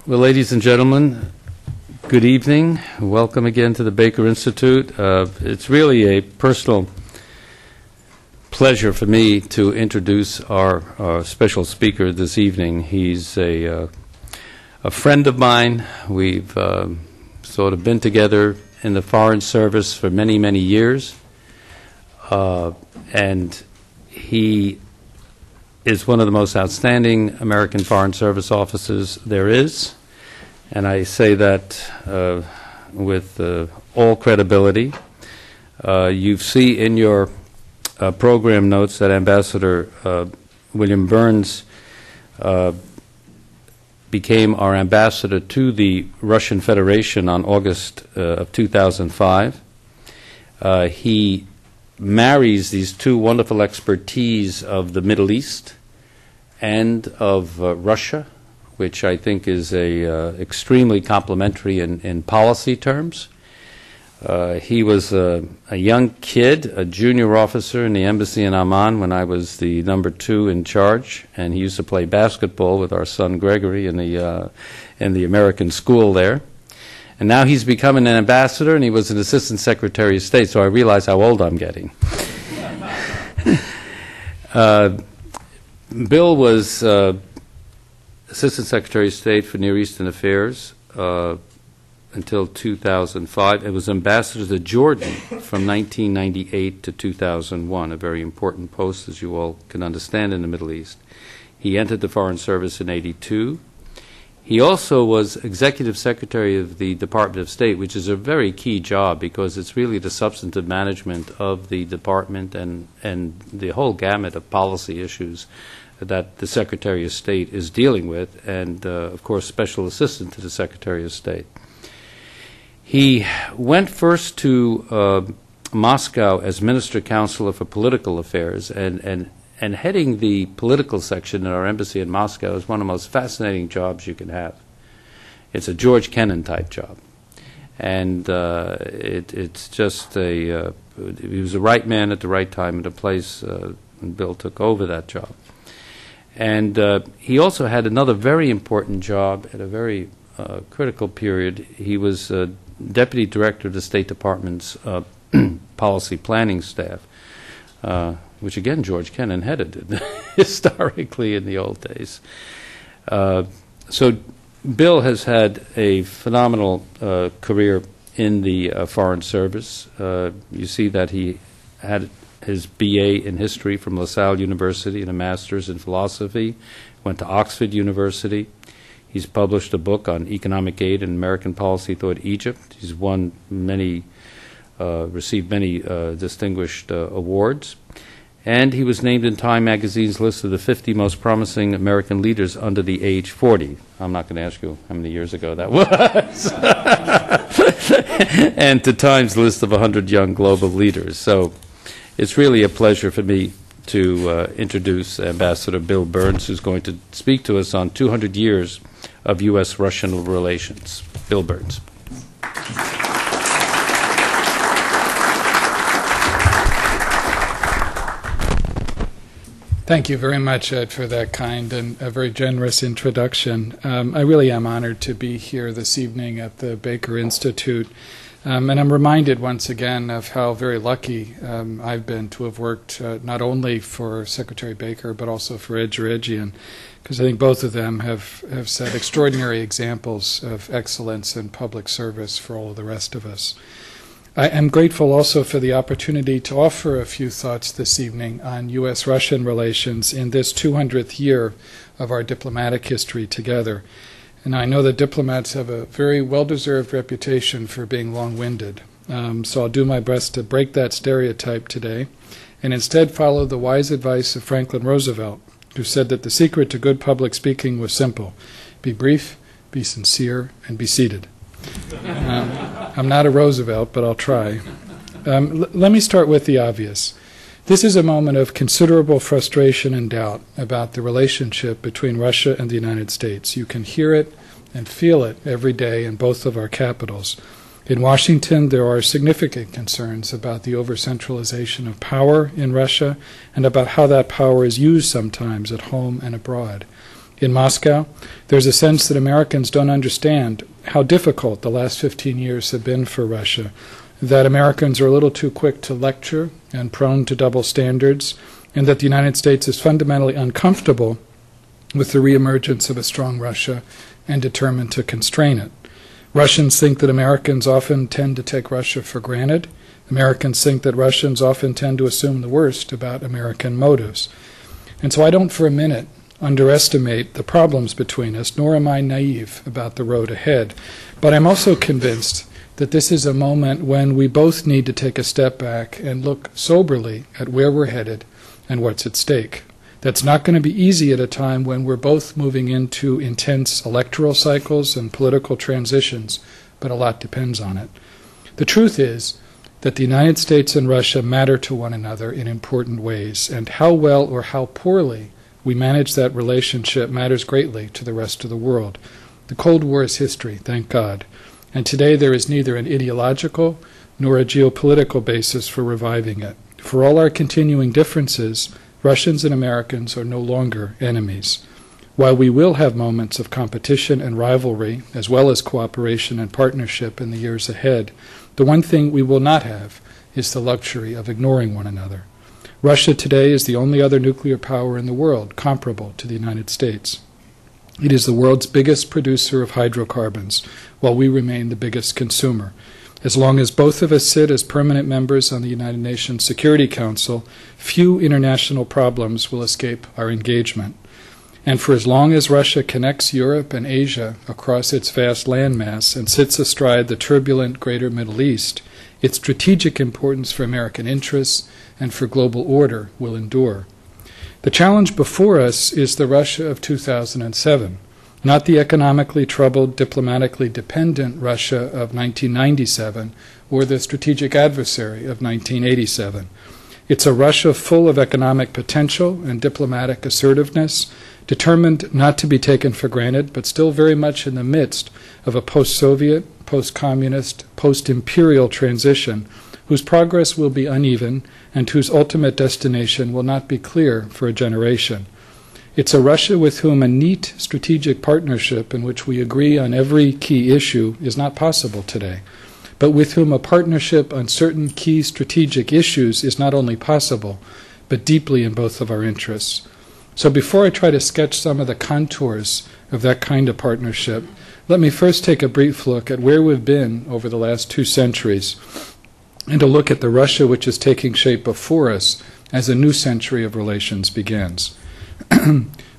Well, ladies and gentlemen, good evening. Welcome again to the Baker Institute. It's really a personal pleasure for me to introduce our special speaker this evening. He's a friend of mine. We've sort of been together in the Foreign Service for many, many years. And he is one of the most outstanding American Foreign Service officers there is. And I say that with all credibility. You see in your program notes that Ambassador William Burns became our ambassador to the Russian Federation on August of 2005. He marries these two wonderful expertise of the Middle East and of Russia, which I think is extremely complementary in policy terms. He was a young kid, a junior officer in the embassy in Amman when I was the number 2 in charge, and he used to play basketball with our son Gregory in the American school there. And now he's becoming an ambassador, and he was an assistant secretary of state, so I realize how old I'm getting. Bill was assistant secretary of state for Near Eastern Affairs until 2005. It was ambassador to Jordan from 1998 to 2001, a very important post, as you all can understand, in the Middle East. He entered the Foreign Service in '82. He also was executive secretary of the Department of State, which is a very key job because it's really the substantive management of the department and the whole gamut of policy issues that the Secretary of State is dealing with, and, of course, special assistant to the Secretary of State. He went first to Moscow as Minister Counselor for Political Affairs, and heading the political section in our embassy in Moscow is one of the most fascinating jobs you can have. It's a George Kennan type job. And it's just he was the right man at the right time at a place, and Bill took over that job. And he also had another very important job at a very critical period. He was Deputy Director of the State Department's policy planning staff, which again George Kennan headed historically in the old days. So Bill has had a phenomenal career in the Foreign Service. You see that he had his BA in history from LaSalle University and a master's in philosophy, went to Oxford University. He's published a book on economic aid and American policy toward Egypt. He's won many, received many distinguished awards. And he was named in Time magazine's list of the 50 most promising American leaders under the age 40. I'm not going to ask you how many years ago that was. And to Time's list of 100 young global leaders. So it's really a pleasure for me to introduce Ambassador Bill Burns, who's going to speak to us on 200 years of U.S.-Russian relations. Bill Burns. Thank you very much, Ed, for that kind and a very generous introduction. I really am honored to be here this evening at the Baker Institute. And I'm reminded once again of how very lucky I've been to have worked not only for Secretary Baker but also for Ed Geregian, because I think both of them have set extraordinary examples of excellence in public service for all of the rest of us. I am grateful also for the opportunity to offer a few thoughts this evening on U.S.-Russian relations in this 200th year of our diplomatic history together. And I know that diplomats have a very well-deserved reputation for being long-winded. So I'll do my best to break that stereotype today and instead follow the wise advice of Franklin Roosevelt, who said that the secret to good public speaking was simple: be brief, be sincere, and be seated. I'm not a Roosevelt, but I'll try. Let me start with the obvious. This is a moment of considerable frustration and doubt about the relationship between Russia and the United States. You can hear it and feel it every day in both of our capitals. In Washington, there are significant concerns about the over-centralization of power in Russia and about how that power is used sometimes at home and abroad. In Moscow, there's a sense that Americans don't understand how difficult the last 15 years have been for Russia, that Americans are a little too quick to lecture and prone to double standards, and that the United States is fundamentally uncomfortable with the reemergence of a strong Russia and determined to constrain it. Russians think that Americans often tend to take Russia for granted. Americans think that Russians often tend to assume the worst about American motives. And so I don't for a minute underestimate the problems between us, nor am I naive about the road ahead. But I'm also convinced that this is a moment when we both need to take a step back and look soberly at where we're headed and what's at stake. That's not going to be easy at a time when we're both moving into intense electoral cycles and political transitions, but a lot depends on it. The truth is that the United States and Russia matter to one another in important ways, and how well or how poorly we manage that relationship matters greatly to the rest of the world. The Cold War is history, thank God, and today there is neither an ideological nor a geopolitical basis for reviving it. For all our continuing differences, Russians and Americans are no longer enemies. While we will have moments of competition and rivalry, as well as cooperation and partnership in the years ahead, the one thing we will not have is the luxury of ignoring one another. Russia today is the only other nuclear power in the world comparable to the United States. It is the world's biggest producer of hydrocarbons, while we remain the biggest consumer. As long as both of us sit as permanent members on the United Nations Security Council, few international problems will escape our engagement. And for as long as Russia connects Europe and Asia across its vast landmass and sits astride the turbulent greater Middle East, its strategic importance for American interests and for global order will endure. The challenge before us is the Russia of 2007. Not the economically troubled, diplomatically dependent Russia of 1997 or the strategic adversary of 1987. It's a Russia full of economic potential and diplomatic assertiveness, determined not to be taken for granted, but still very much in the midst of a post-Soviet, post-communist, post-imperial transition whose progress will be uneven and whose ultimate destination will not be clear for a generation. It's a Russia with whom a neat strategic partnership in which we agree on every key issue is not possible today, but with whom a partnership on certain key strategic issues is not only possible, but deeply in both of our interests. So before I try to sketch some of the contours of that kind of partnership, let me first take a brief look at where we've been over the last 2 centuries, and a look at the Russia which is taking shape before us as a new century of relations begins.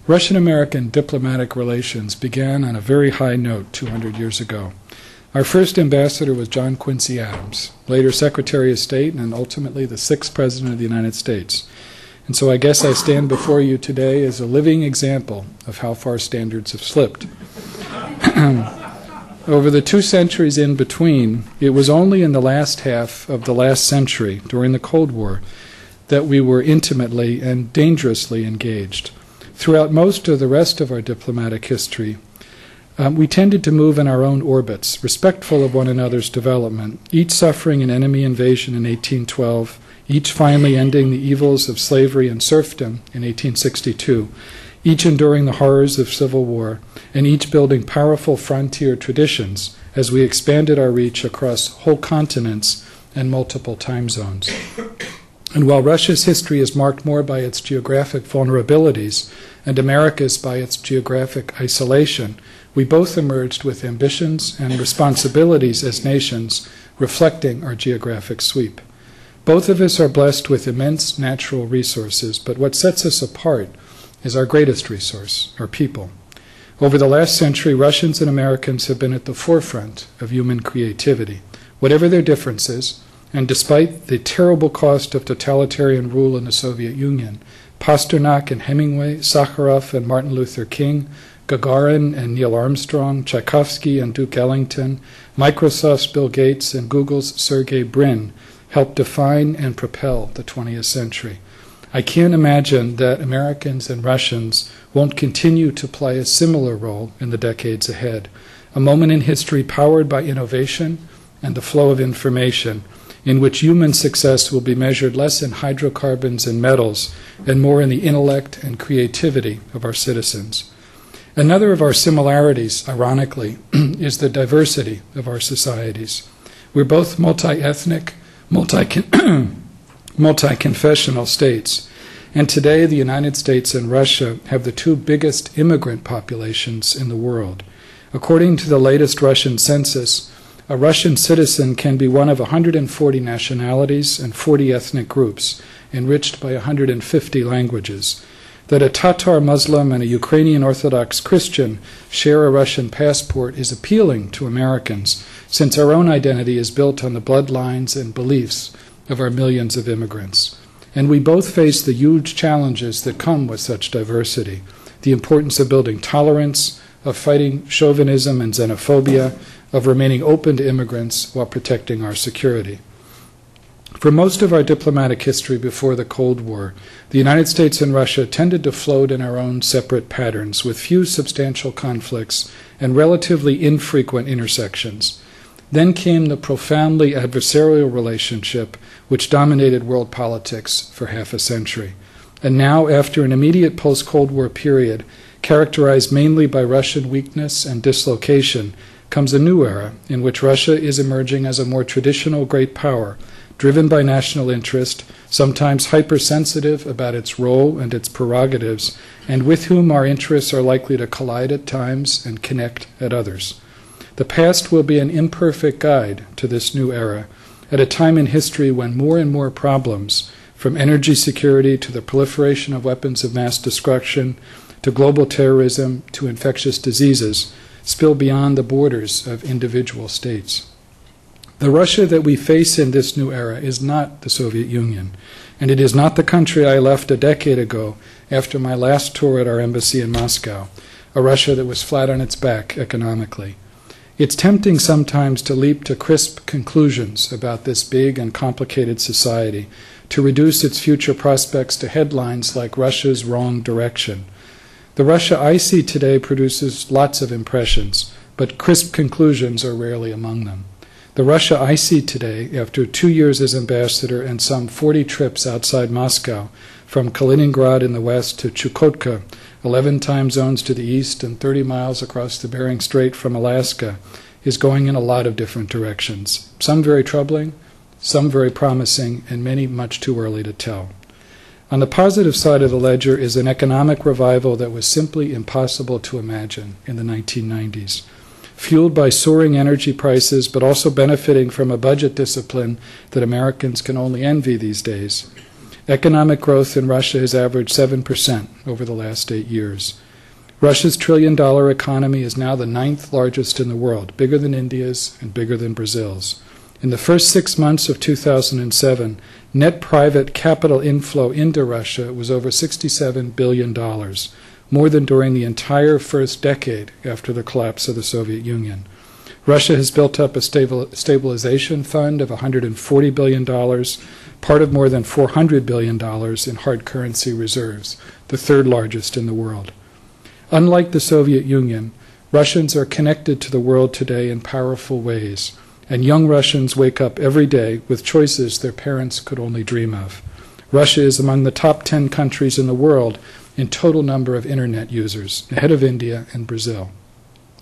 Russian-American diplomatic relations began on a very high note 200 years ago. Our first ambassador was John Quincy Adams, later Secretary of State and ultimately the 6th President of the United States. And so I guess I stand before you today as a living example of how far standards have slipped. Over the 2 centuries in between, it was only in the last half of the last century, during the Cold War, that we were intimately and dangerously engaged. Throughout most of the rest of our diplomatic history, we tended to move in our own orbits, respectful of one another's development, each suffering an enemy invasion in 1812, each finally ending the evils of slavery and serfdom in 1862, each enduring the horrors of civil war, and each building powerful frontier traditions as we expanded our reach across whole continents and multiple time zones. And while Russia's history is marked more by its geographic vulnerabilities and America's by its geographic isolation, we both emerged with ambitions and responsibilities as nations reflecting our geographic sweep. Both of us are blessed with immense natural resources, but what sets us apart is our greatest resource, our people. Over the last century, Russians and Americans have been at the forefront of human creativity. Whatever their differences, and despite the terrible cost of totalitarian rule in the Soviet Union, Pasternak and Hemingway, Sakharov and Martin Luther King, Gagarin and Neil Armstrong, Tchaikovsky and Duke Ellington, Microsoft's Bill Gates and Google's Sergey Brin helped define and propel the 20th century. I can't imagine that Americans and Russians won't continue to play a similar role in the decades ahead, a moment in history powered by innovation and the flow of information, in which human success will be measured less in hydrocarbons and metals and more in the intellect and creativity of our citizens. Another of our similarities, ironically, is the diversity of our societies. We're both multi-ethnic, multi-confessional states, and today the United States and Russia have the two biggest immigrant populations in the world. According to the latest Russian census, a Russian citizen can be one of 140 nationalities and 40 ethnic groups, enriched by 150 languages. That a Tatar Muslim and a Ukrainian Orthodox Christian share a Russian passport is appealing to Americans, since our own identity is built on the bloodlines and beliefs of our millions of immigrants. And we both face the huge challenges that come with such diversity, the importance of building tolerance, of fighting chauvinism and xenophobia, of remaining open to immigrants while protecting our security. For most of our diplomatic history before the Cold War, the United States and Russia tended to float in our own separate patterns with few substantial conflicts and relatively infrequent intersections. Then came the profoundly adversarial relationship which dominated world politics for half a century. And now, after an immediate post-Cold War period characterized mainly by Russian weakness and dislocation, comes a new era in which Russia is emerging as a more traditional great power, driven by national interest, sometimes hypersensitive about its role and its prerogatives, and with whom our interests are likely to collide at times and connect at others. The past will be an imperfect guide to this new era, at a time in history when more and more problems, from energy security to the proliferation of weapons of mass destruction, to global terrorism, to infectious diseases, spill beyond the borders of individual states. The Russia that we face in this new era is not the Soviet Union, and it is not the country I left a decade ago after my last tour at our embassy in Moscow, a Russia that was flat on its back economically. It's tempting sometimes to leap to crisp conclusions about this big and complicated society, to reduce its future prospects to headlines like Russia's wrong direction. The Russia I see today produces lots of impressions, but crisp conclusions are rarely among them. The Russia I see today, after 2 years as ambassador and some 40 trips outside Moscow, from Kaliningrad in the west to Chukotka, 11 time zones to the east and 30 miles across the Bering Strait from Alaska, is going in a lot of different directions. Some very troubling, some very promising, and many much too early to tell. On the positive side of the ledger is an economic revival that was simply impossible to imagine in the 1990s. Fueled by soaring energy prices, but also benefiting from a budget discipline that Americans can only envy these days. Economic growth in Russia has averaged 7% over the last 8 years. Russia's trillion-dollar economy is now the 9th largest in the world, bigger than India's and bigger than Brazil's. In the first 6 months of 2007, net private capital inflow into Russia was over $67 billion, more than during the entire first decade after the collapse of the Soviet Union. Russia has built up a stabilization fund of $140 billion, part of more than $400 billion in hard currency reserves, the third largest in the world. Unlike the Soviet Union, Russians are connected to the world today in powerful ways, and young Russians wake up every day with choices their parents could only dream of. Russia is among the top 10 countries in the world in total number of internet users, ahead of India and Brazil.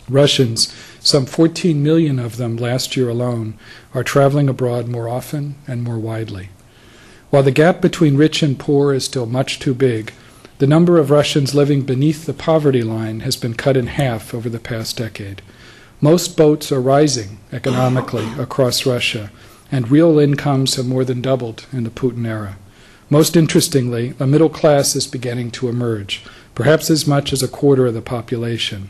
Russians, some 14 million of them last year alone, are traveling abroad more often and more widely. While the gap between rich and poor is still much too big, the number of Russians living beneath the poverty line has been cut in half over the past decade. Most boats are rising economically across Russia, and real incomes have more than doubled in the Putin era. Most interestingly, a middle class is beginning to emerge, perhaps as much as a quarter of the population.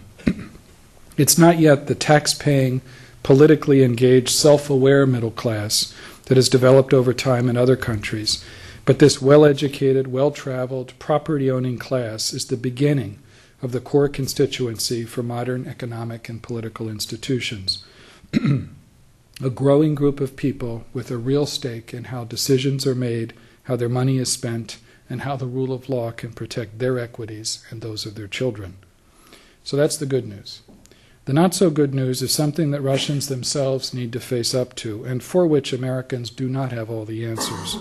It's not yet the tax-paying, politically engaged, self-aware middle class that has developed over time in other countries, but this well-educated, well-traveled, property-owning class is the beginning of the core constituency for modern economic and political institutions. A growing group of people with a real stake in how decisions are made, how their money is spent, and how the rule of law can protect their equities and those of their children. So that's the good news. The not-so-good news is something that Russians themselves need to face up to, and for which Americans do not have all the answers.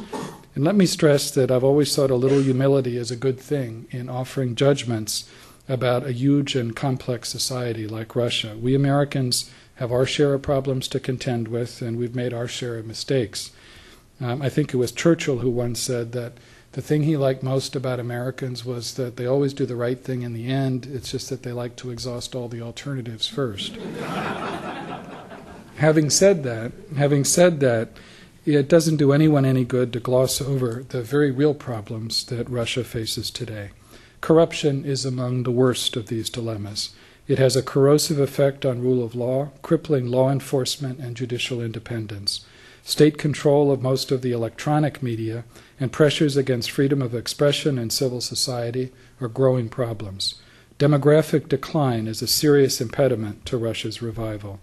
And let me stress that I've always thought a little humility is a good thing in offering judgments about a huge and complex society like Russia. We Americans have our share of problems to contend with, and we've made our share of mistakes. I think it was Churchill who once said that the thing he liked most about Americans was that they always do the right thing in the end. It's just that they like to exhaust all the alternatives first. Having said that, it doesn't do anyone any good to gloss over the very real problems that Russia faces today. Corruption is among the worst of these dilemmas. It has a corrosive effect on rule of law, crippling law enforcement and judicial independence. State control of most of the electronic media and pressures against freedom of expression and civil society are growing problems. Demographic decline is a serious impediment to Russia's revival.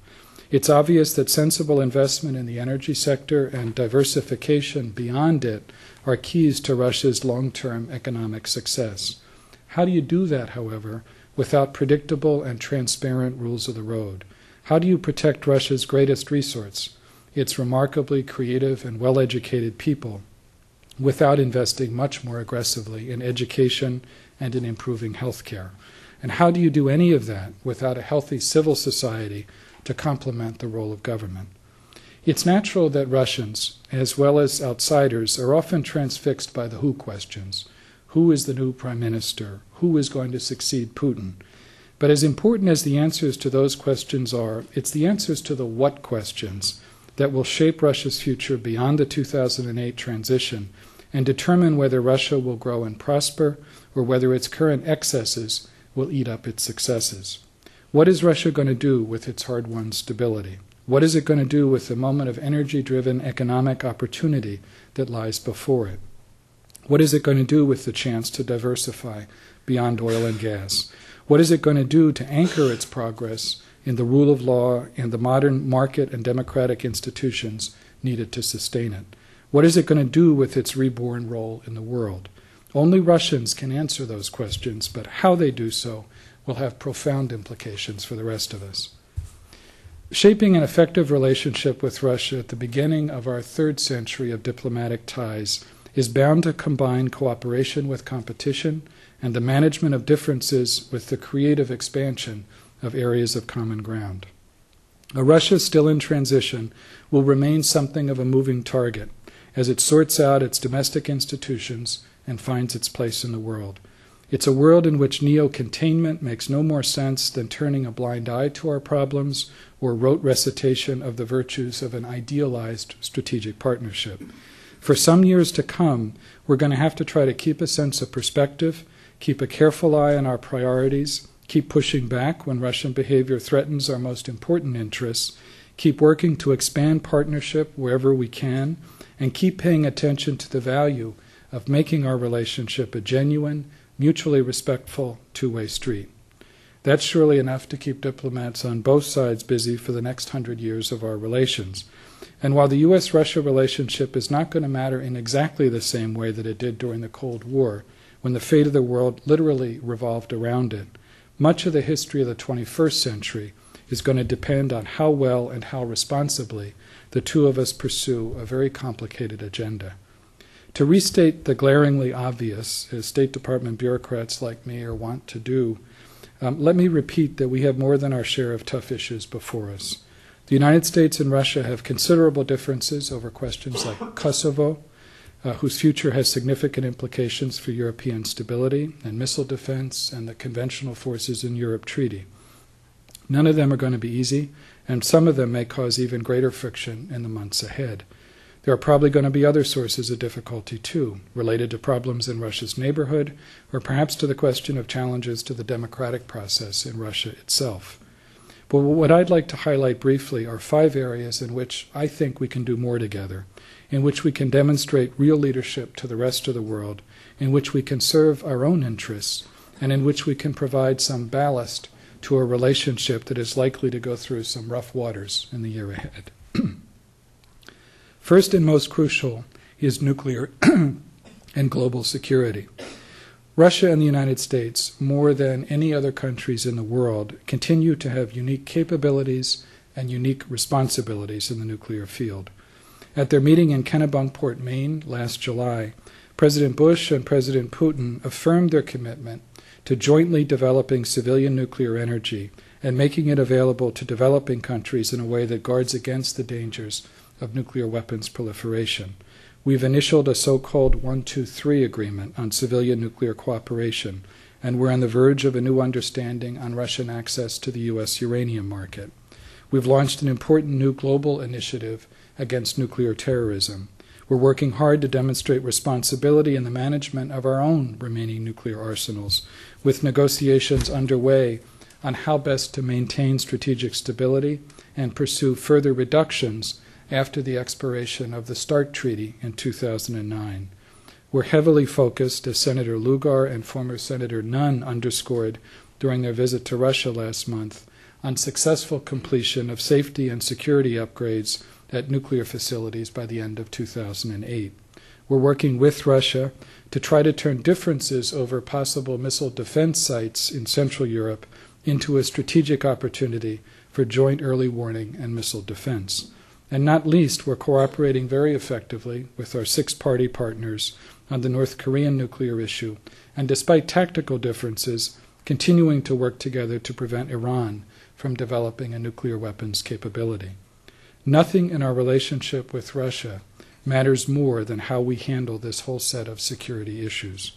It's obvious that sensible investment in the energy sector and diversification beyond it are keys to Russia's long-term economic success. How do you do that, however, without predictable and transparent rules of the road? How do you protect Russia's greatest resource, its remarkably creative and well-educated people, without investing much more aggressively in education and in improving health care? And how do you do any of that without a healthy civil society to complement the role of government? It's natural that Russians, as well as outsiders, are often transfixed by the who questions. Who is the new prime minister? Who is going to succeed Putin? But as important as the answers to those questions are, it's the answers to the what questions that will shape Russia's future beyond the 2008 transition and determine whether Russia will grow and prosper or whether its current excesses will eat up its successes. What is Russia going to do with its hard-won stability? What is it going to do with the moment of energy-driven economic opportunity that lies before it? What is it going to do with the chance to diversify beyond oil and gas? What is it going to do to anchor its progress in the rule of law and the modern market and democratic institutions needed to sustain it? What is it going to do with its reborn role in the world? Only Russians can answer those questions, but how they do so will have profound implications for the rest of us. Shaping an effective relationship with Russia at the beginning of our third century of diplomatic ties is bound to combine cooperation with competition and the management of differences with the creative expansion of areas of common ground. A Russia still in transition will remain something of a moving target as it sorts out its domestic institutions and finds its place in the world. It's a world in which neo-containment makes no more sense than turning a blind eye to our problems or rote recitation of the virtues of an idealized strategic partnership. For some years to come, we're going to have to try to keep a sense of perspective, keep a careful eye on our priorities, keep pushing back when Russian behavior threatens our most important interests, keep working to expand partnership wherever we can, and keep paying attention to the value of making our relationship a genuine, mutually respectful, two-way street. That's surely enough to keep diplomats on both sides busy for the next 100 years of our relations. And while the U.S.-Russia relationship is not going to matter in exactly the same way that it did during the Cold War, when the fate of the world literally revolved around it, much of the history of the 21st century is going to depend on how well and how responsibly the two of us pursue a very complicated agenda. To restate the glaringly obvious, as State Department bureaucrats like me are wont to do, let me repeat that we have more than our share of tough issues before us. The United States and Russia have considerable differences over questions like Kosovo, whose future has significant implications for European stability and missile defense and the conventional forces in Europe treaty. None of them are going to be easy, and some of them may cause even greater friction in the months ahead. There are probably going to be other sources of difficulty, too, related to problems in Russia's neighborhood, or perhaps to the question of challenges to the democratic process in Russia itself. But what I'd like to highlight briefly are 5 areas in which I think we can do more together, in which we can demonstrate real leadership to the rest of the world, in which we can serve our own interests, and in which we can provide some ballast to a relationship that is likely to go through some rough waters in the year ahead. First and most crucial is nuclear and global security. Russia and the United States, more than any other countries in the world, continue to have unique capabilities and unique responsibilities in the nuclear field. At their meeting in Kennebunkport, Maine, last July, President Bush and President Putin affirmed their commitment to jointly developing civilian nuclear energy and making it available to developing countries in a way that guards against the dangers of nuclear weapons proliferation. We've initialed a so-called 1-2-3 agreement on civilian nuclear cooperation, and we're on the verge of a new understanding on Russian access to the U.S. uranium market. We've launched an important new global initiative against nuclear terrorism. We're working hard to demonstrate responsibility in the management of our own remaining nuclear arsenals, with negotiations underway on how best to maintain strategic stability and pursue further reductions after the expiration of the START Treaty in 2009. We're heavily focused, as Senator Lugar and former Senator Nunn underscored during their visit to Russia last month, on successful completion of safety and security upgrades at nuclear facilities by the end of 2008. We're working with Russia to try to turn differences over possible missile defense sites in Central Europe into a strategic opportunity for joint early warning and missile defense. And not least, we're cooperating very effectively with our six-party partners on the North Korean nuclear issue, and despite tactical differences, continuing to work together to prevent Iran from developing a nuclear weapons capability. Nothing in our relationship with Russia matters more than how we handle this whole set of security issues.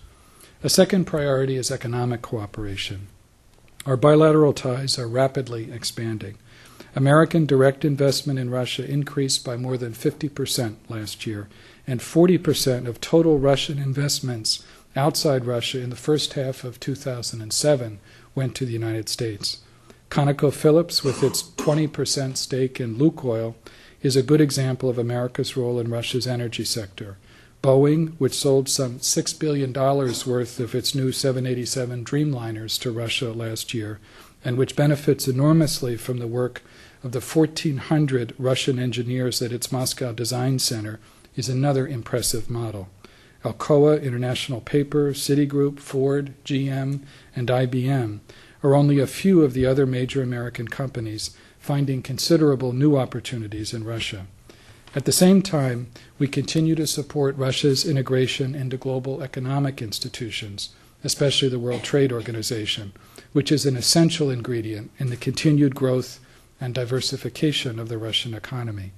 A second priority is economic cooperation. Our bilateral ties are rapidly expanding. American direct investment in Russia increased by more than 50% last year, and 40% of total Russian investments outside Russia in the first half of 2007 went to the United States. ConocoPhillips, with its 20% stake in Lukoil, is a good example of America's role in Russia's energy sector. Boeing, which sold some $6 billion worth of its new 787 Dreamliners to Russia last year, and which benefits enormously from the work of the 1,400 Russian engineers at its Moscow Design Center, is another impressive model. Alcoa, International Paper, Citigroup, Ford, GM, and IBM are only a few of the other major American companies finding considerable new opportunities in Russia. At the same time, we continue to support Russia's integration into global economic institutions, especially the World Trade Organization, which is an essential ingredient in the continued growth and diversification of the Russian economy.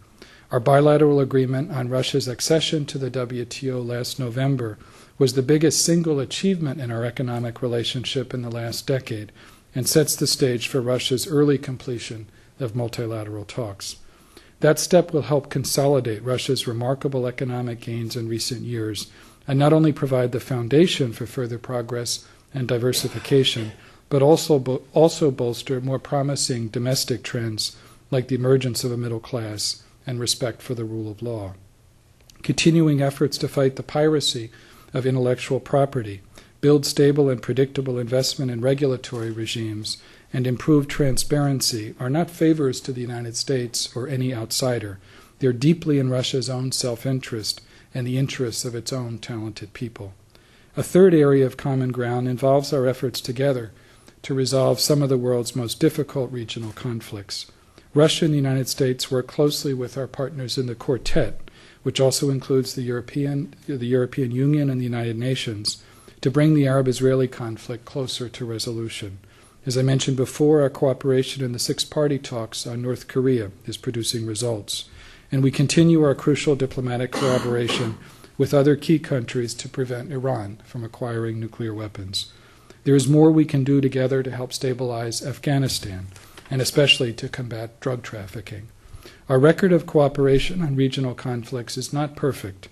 Our bilateral agreement on Russia's accession to the WTO last November was the biggest single achievement in our economic relationship in the last decade and sets the stage for Russia's early completion of multilateral talks. That step will help consolidate Russia's remarkable economic gains in recent years and not only provide the foundation for further progress and diversification, but also bolster more promising domestic trends like the emergence of a middle class and respect for the rule of law. Continuing efforts to fight the piracy of intellectual property, build stable and predictable investment and regulatory regimes, and improve transparency are not favors to the United States or any outsider. They're deeply in Russia's own self-interest and the interests of its own talented people. A third area of common ground involves our efforts together to resolve some of the world's most difficult regional conflicts. Russia and the United States work closely with our partners in the Quartet, which also includes the European Union and the United Nations, to bring the Arab-Israeli conflict closer to resolution. As I mentioned before, our cooperation in the six-party talks on North Korea is producing results, and we continue our crucial diplomatic collaboration with other key countries to prevent Iran from acquiring nuclear weapons. There is more we can do together to help stabilize Afghanistan, and especially to combat drug trafficking. Our record of cooperation on regional conflicts is not perfect,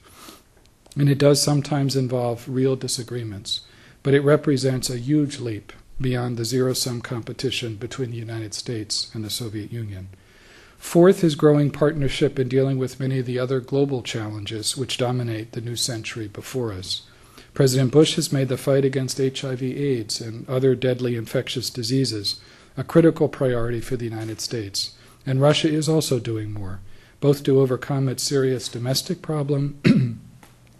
and it does sometimes involve real disagreements, but it represents a huge leap beyond the zero-sum competition between the United States and the Soviet Union. Fourth is growing partnership in dealing with many of the other global challenges which dominate the new century before us. President Bush has made the fight against HIV/AIDS and other deadly infectious diseases a critical priority for the United States, and Russia is also doing more, both to overcome its serious domestic problem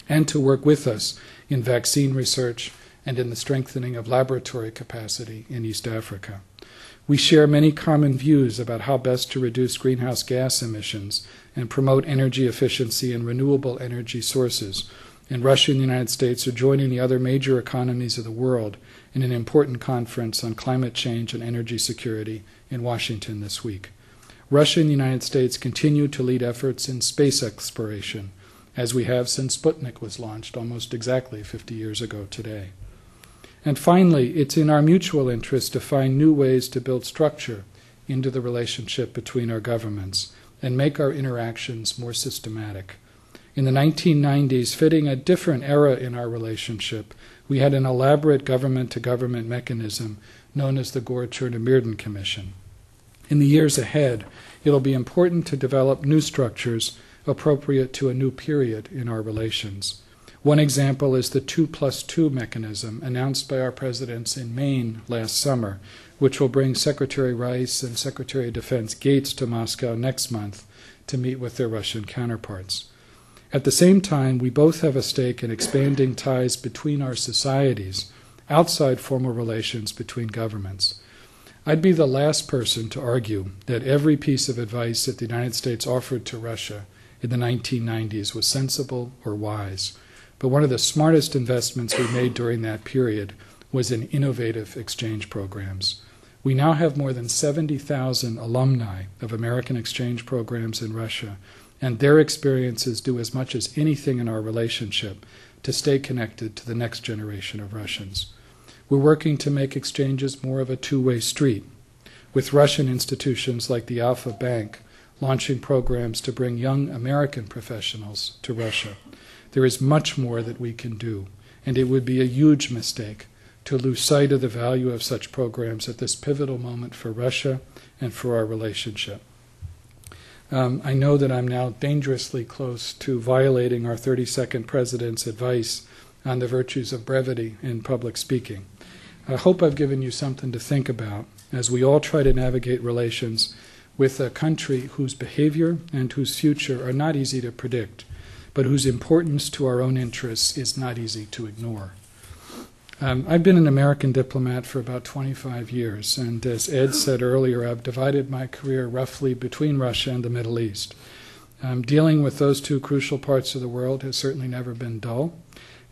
and to work with us in vaccine research and in the strengthening of laboratory capacity in East Africa. We share many common views about how best to reduce greenhouse gas emissions and promote energy efficiency and renewable energy sources, and Russia and the United States are joining the other major economies of the world in an important conference on climate change and energy security in Washington this week. Russia and the United States continue to lead efforts in space exploration, as we have since Sputnik was launched almost exactly 50 years ago today. And finally, it's in our mutual interest to find new ways to build structure into the relationship between our governments and make our interactions more systematic. In the 1990s, fitting a different era in our relationship, we had an elaborate government-to-government mechanism known as the Gore-Chernomyrdin Commission. In the years ahead, it'll be important to develop new structures appropriate to a new period in our relations. One example is the 2+2 mechanism announced by our presidents in Maine last summer, which will bring Secretary Rice and Secretary of Defense Gates to Moscow next month to meet with their Russian counterparts. At the same time, we both have a stake in expanding ties between our societies outside formal relations between governments. I'd be the last person to argue that every piece of advice that the United States offered to Russia in the 1990s was sensible or wise. But one of the smartest investments we made during that period was in innovative exchange programs. We now have more than 70,000 alumni of American exchange programs in Russia, and their experiences do as much as anything in our relationship to stay connected to the next generation of Russians. We're working to make exchanges more of a two-way street, with Russian institutions like the Alpha Bank launching programs to bring young American professionals to Russia. There is much more that we can do, and it would be a huge mistake to lose sight of the value of such programs at this pivotal moment for Russia and for our relationship. I know that I'm now dangerously close to violating our 32nd president's advice on the virtues of brevity in public speaking. I hope I've given you something to think about as we all try to navigate relations with a country whose behavior and whose future are not easy to predict, but whose importance to our own interests is not easy to ignore. I've been an American diplomat for about 25 years, and as Ed said earlier, I've divided my career roughly between Russia and the Middle East. Dealing with those two crucial parts of the world has certainly never been dull,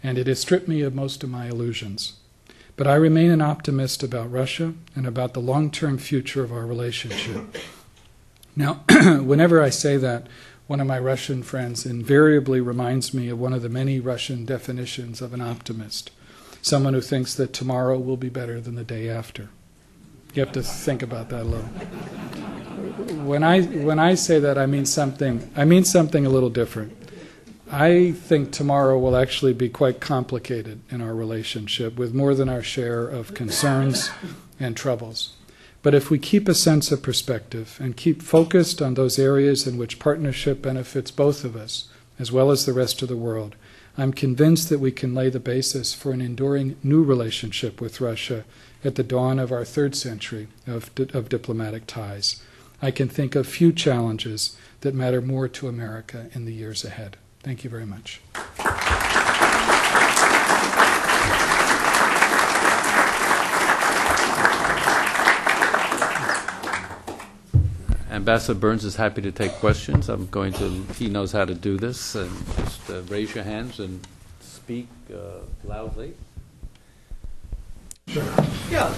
and it has stripped me of most of my illusions. But I remain an optimist about Russia and about the long-term future of our relationship. Now, whenever I say that, one of my Russian friends invariably reminds me of one of the many Russian definitions of an optimist, someone who thinks that tomorrow will be better than the day after. You have to think about that a little. When I say that, I mean something a little different. I think tomorrow will actually be quite complicated in our relationship, with more than our share of concerns and troubles. But if we keep a sense of perspective and keep focused on those areas in which partnership benefits both of us, as well as the rest of the world, I'm convinced that we can lay the basis for an enduring new relationship with Russia at the dawn of our third century of diplomatic ties. I can think of few challenges that matter more to America in the years ahead. Thank you very much. Ambassador Burns is happy to take questions. He knows how to do this, and just raise your hands and speak loudly. Sure. Yeah.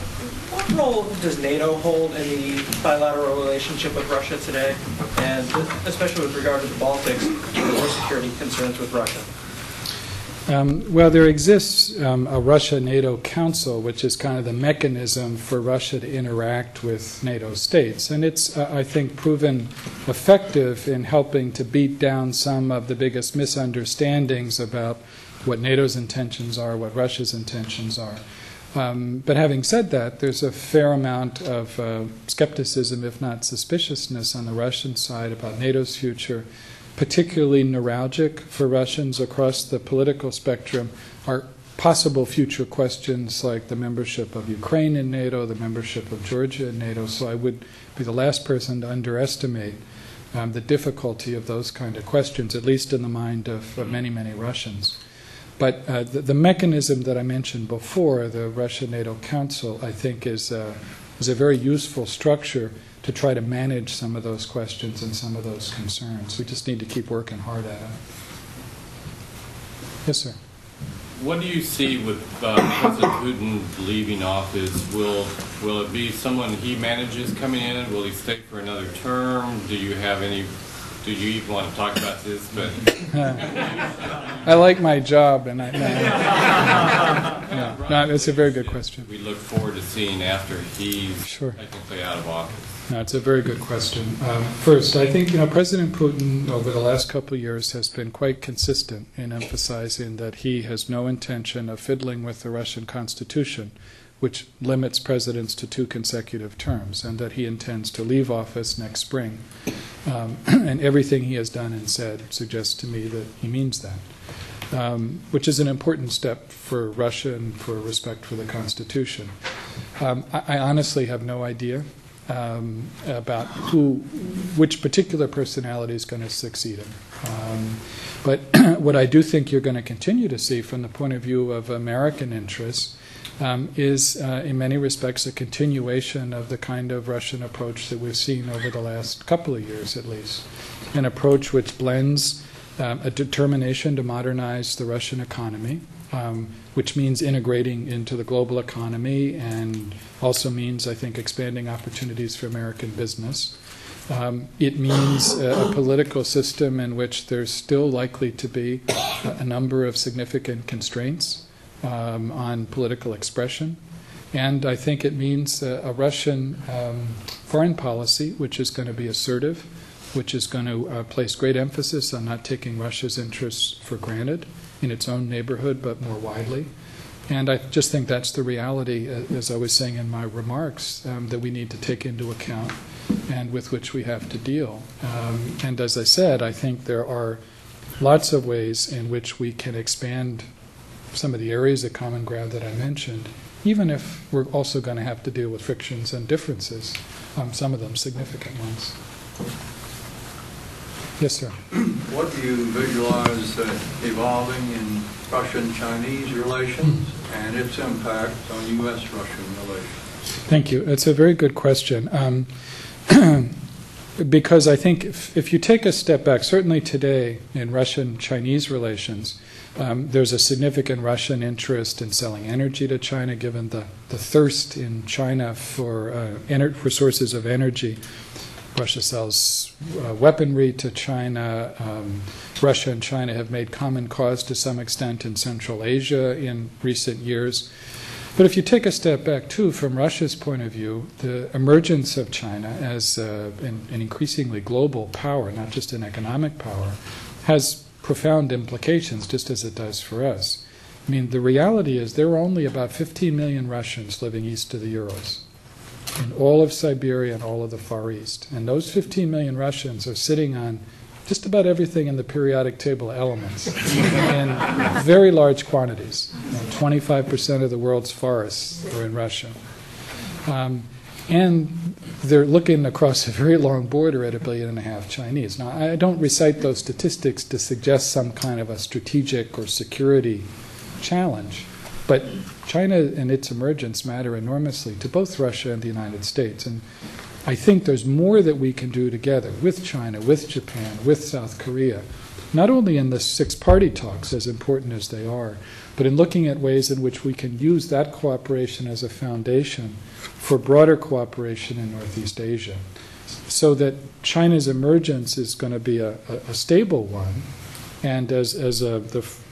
What role does NATO hold in the bilateral relationship with Russia today, and especially with regard to the Baltics and their security concerns with Russia? Well, there exists a Russia-NATO Council, which is kind of the mechanism for Russia to interact with NATO states. And it's, I think, proven effective in helping to beat down some of the biggest misunderstandings about what NATO's intentions are, what Russia's intentions are. But having said that, there's a fair amount of skepticism, if not suspiciousness, on the Russian side about NATO's future. Particularly neuralgic for Russians across the political spectrum are possible future questions like the membership of Ukraine in NATO, the membership of Georgia in NATO. So I would be the last person to underestimate the difficulty of those kind of questions, at least in the mind of many, many Russians. But the mechanism that I mentioned before, the Russia-NATO Council, I think is a very useful structure to try to manage some of those questions and some of those concerns. We just need to keep working hard at it. Yes, sir. What do you see with President Putin leaving office? Will it be someone he manages coming in? Will he stay for another term? Do you even want to talk about this? But I like my job, and no, it's a very good question. We look forward to seeing after he's Sure. technically out of office. No, it's a very good question. First, I think President Putin over the last couple of years has been quite consistent in emphasizing that he has no intention of fiddling with the Russian Constitution, which limits presidents to 2 consecutive terms, and that he intends to leave office next spring. And everything he has done and said suggests to me that he means that, which is an important step for Russia and for respect for the Constitution. I honestly have no idea about which particular personality is going to succeed him. But what I do think you're going to continue to see from the point of view of American interests is, in many respects, a continuation of the kind of Russian approach that we've seen over the last couple of years, at least. An approach which blends a determination to modernize the Russian economy, which means integrating into the global economy and also means, I think, expanding opportunities for American business. It means a political system in which there's still likely to be a number of significant constraints on political expression. And I think it means a Russian foreign policy which is going to be assertive, which is going to place great emphasis on not taking Russia's interests for granted in its own neighborhood, but more widely. And I just think that's the reality, as I was saying in my remarks, that we need to take into account and with which we have to deal. And as I said, I think there are lots of ways in which we can expand some of the areas of common ground that I mentioned, even if we're also going to have to deal with frictions and differences, some of them significant ones. Yes, sir. What do you visualize evolving in Russian-Chinese relations and its impact on U.S.-Russian relations? Thank you. It's a very good question. Because I think if you take a step back, certainly today in Russian-Chinese relations, there's a significant Russian interest in selling energy to China, given the thirst in China for sources of energy. Russia sells weaponry to China. Russia and China have made common cause to some extent in Central Asia in recent years. But if you take a step back, too, from Russia's point of view, the emergence of China as an increasingly global power, not just an economic power, has profound implications, just as it does for us. I mean, the reality is there are only about 15 million Russians living east of the Urals, in all of Siberia and all of the Far East. And those 15 million Russians are sitting on just about everything in the periodic table of elements in very large quantities. 25% of the world's forests are in Russia. And they're looking across a very long border at 1.5 billion Chinese. Now, I don't recite those statistics to suggest some kind of a strategic or security challenge, but China and its emergence matter enormously to both Russia and the United States. And I think there's more that we can do together with China, with Japan, with South Korea, not only in the six-party talks, as important as they are, but in looking at ways in which we can use that cooperation as a foundation for broader cooperation in Northeast Asia, so that China's emergence is going to be a stable one. And as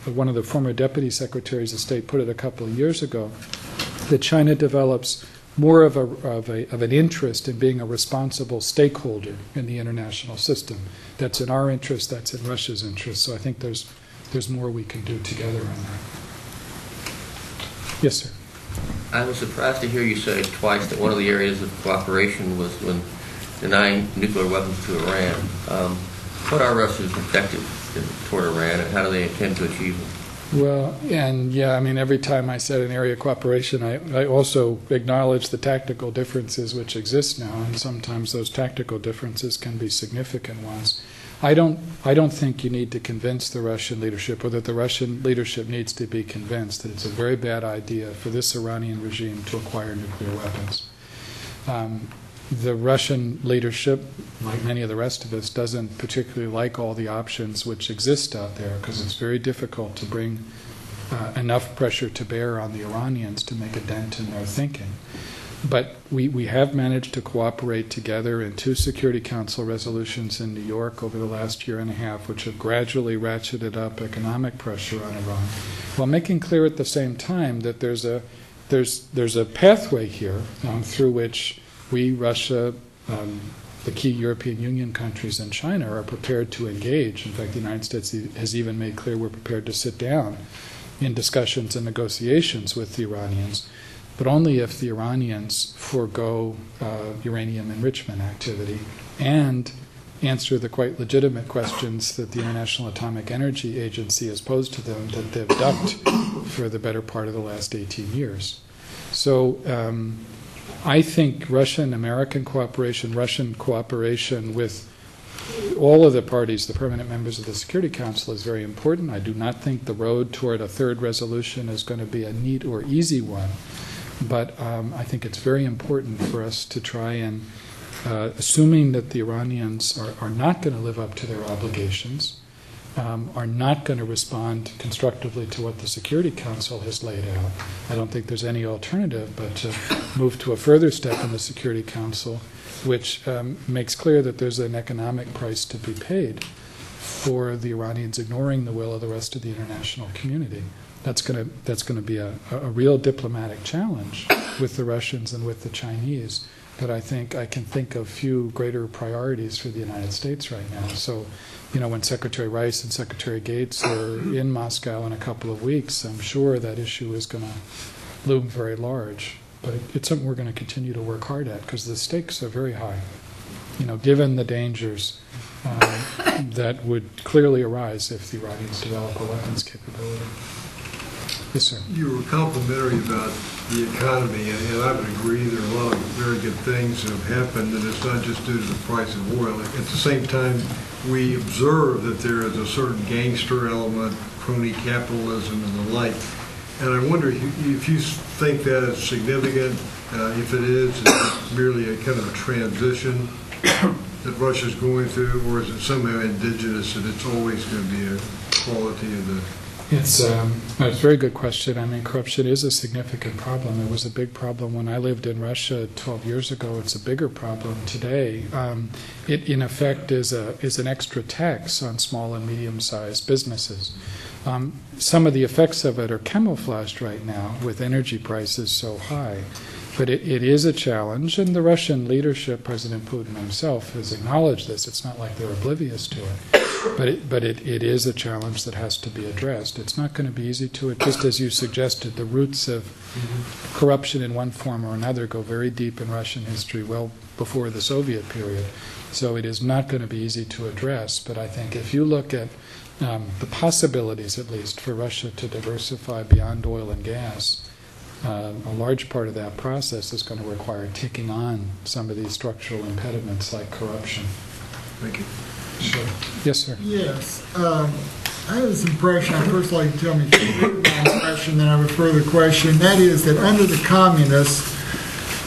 one of the former deputy secretaries of state put it a couple of years ago, that China develops more of an interest in being a responsible stakeholder in the international system. That's in our interest, that's in Russia's interest. So I think there's more we can do together on that. Yes, sir. I was surprised to hear you say twice that one of the areas of cooperation was when denying nuclear weapons to Iran. What are Russia's objectives toward Iran, and how do they intend to achieve them? Well, and yeah, I mean, every time I said an area of cooperation, I also acknowledge the tactical differences which exist now, and sometimes those tactical differences can be significant ones. I don't think you need to convince the Russian leadership, or that the Russian leadership needs to be convinced that it's a very bad idea for this Iranian regime to acquire nuclear weapons. The Russian leadership, like many of the rest of us, doesn't particularly like all the options which exist out there because it's very difficult to bring enough pressure to bear on the Iranians to make a dent in their thinking. But we have managed to cooperate together in 2 Security Council resolutions in New York over the last year and a half, which have gradually ratcheted up economic pressure on Iran, while making clear at the same time that there's a pathway here through which we, Russia, the key European Union countries, and China are prepared to engage. In fact, the United States has even made clear we're prepared to sit down in discussions and negotiations with the Iranians, but only if the Iranians forego uranium enrichment activity and answer the quite legitimate questions that the International Atomic Energy Agency has posed to them that they've ducked for the better part of the last 18 years. So I think Russian-American cooperation, Russian cooperation with all of the parties, the permanent members of the Security Council, is very important. I do not think the road toward a 3rd resolution is going to be a neat or easy one, but I think it's very important for us to try and, assuming that the Iranians are not going to live up to their obligations, are not going to respond constructively to what the Security Council has laid out. I don't think there's any alternative but to move to a further step in the Security Council, which makes clear that there's an economic price to be paid for the Iranians ignoring the will of the rest of the international community. That's going to be a real diplomatic challenge with the Russians and with the Chinese. But I think I can think of few greater priorities for the United States right now. So, when Secretary Rice and Secretary Gates are in Moscow in a couple of weeks, I'm sure that issue is going to loom very large. But it's something we're going to continue to work hard at because the stakes are very high. Given the dangers that would clearly arise if the Iranians develop a weapons capability. Yes, sir. You were complimentary about the economy, and I would agree there are a lot of very good things that have happened, and it's not just due to the price of oil. At the same time, we observe that there is a certain gangster element, crony capitalism, and the like. And I wonder if you think that is significant. If it is merely a kind of a transition that Russia's going through, or is it somehow indigenous that it's always going to be a quality of the... It's a very good question. I mean, corruption is a significant problem. It was a big problem when I lived in Russia 12 years ago. It's a bigger problem today. It, in effect, is an extra tax on small and medium-sized businesses. Some of the effects of it are camouflaged right now with energy prices so high. But it is a challenge, and the Russian leadership, President Putin himself, has acknowledged this. It's not like they're oblivious to it. But it is a challenge that has to be addressed. It's not going to be easy to it. Just as you suggested, the roots of corruption in one form or another go very deep in Russian history, well before the Soviet period. So it is not going to be easy to address. But I think if you look at the possibilities, at least, for Russia to diversify beyond oil and gas, a large part of that process is going to require taking on some of these structural impediments like corruption. Thank you. Sure. Yes, sir. Yes. I have this impression, I'd first like to tell me my impression, then I have a further question. That is that under the communists,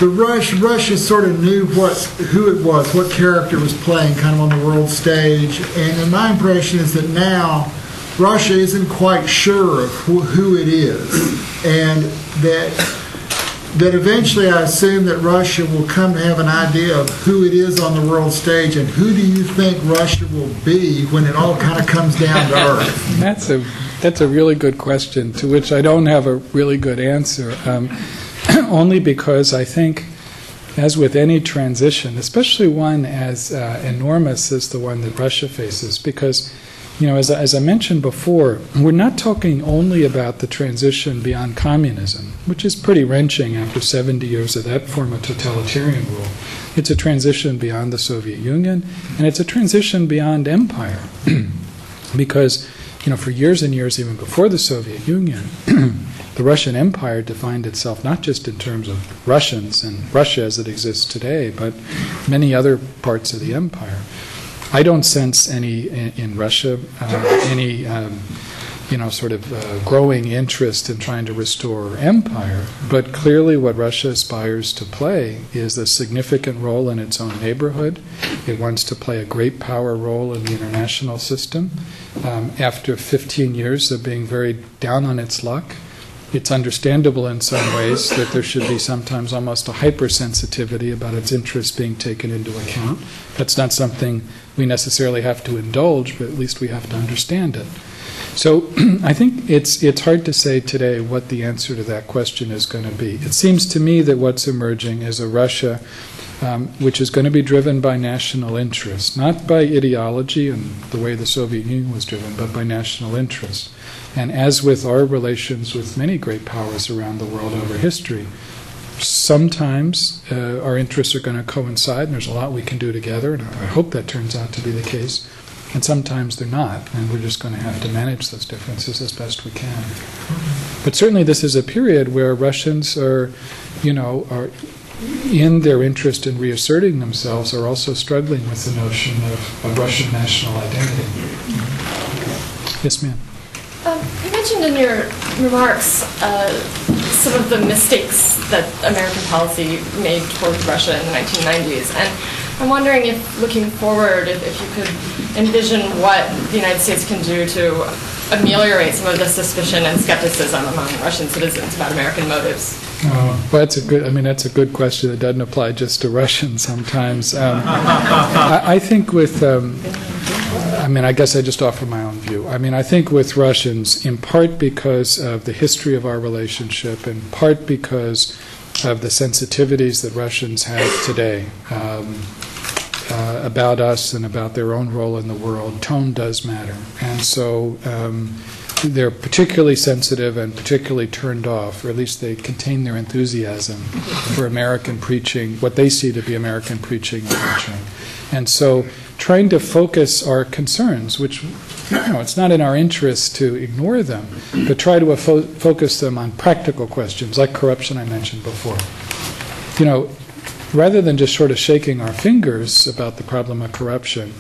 Russia sort of knew who it was, what character was playing kind of on the world stage. And my impression is that now Russia isn't quite sure of who it is. And that eventually I assume that Russia will come to have an idea of who it is on the world stage, and who do you think Russia will be when it all kind of comes down to earth? That's a really good question to which I don't have a really good answer, only because I think, as with any transition, especially one as enormous as the one that Russia faces, because as I mentioned before, we're not talking only about the transition beyond communism, which is pretty wrenching after 70 years of that form of totalitarian rule. It's a transition beyond the Soviet Union, and it's a transition beyond empire. Because, for years and years, even before the Soviet Union, the Russian Empire defined itself not just in terms of Russians and Russia as it exists today, but many other parts of the empire. I don't sense in Russia any sort of growing interest in trying to restore empire. But clearly what Russia aspires to play is a significant role in its own neighborhood. It wants to play a great power role in the international system. After 15 years of being very down on its luck, it's understandable in some ways that there should be sometimes almost a hypersensitivity about its interests being taken into account. That's not something we necessarily have to indulge, but at least we have to understand it. So I think it's hard to say today what the answer to that question is going to be. It seems to me that what's emerging is a Russia which is going to be driven by national interest, not by ideology and the way the Soviet Union was driven, but by national interest. And as with our relations with many great powers around the world over history, sometimes our interests are going to coincide, and there's a lot we can do together, and I hope that turns out to be the case. And sometimes they're not, and we're just going to have to manage those differences as best we can. But certainly this is a period where Russians are in their interest in reasserting themselves, are also struggling with the notion of Russian national identity. Yes, ma'am. You mentioned in your remarks some of the mistakes that American policy made towards Russia in the 1990s. And I'm wondering if, looking forward, if you could envision what the United States can do to ameliorate some of the suspicion and skepticism among Russian citizens about American motives. Well, that's a good question that doesn't apply just to Russians sometimes. I think with, I guess I just offer my own view. I think with Russians, in part because of the history of our relationship, in part because of the sensitivities that Russians have today about us and about their own role in the world, tone does matter. And so they're particularly sensitive and particularly turned off, or at least they contain their enthusiasm for American preaching, what they see to be American preaching and preaching. And so trying to focus our concerns, which it's not in our interest to ignore them, but try to focus them on practical questions like corruption I mentioned before. Rather than just sort of shaking our fingers about the problem of corruption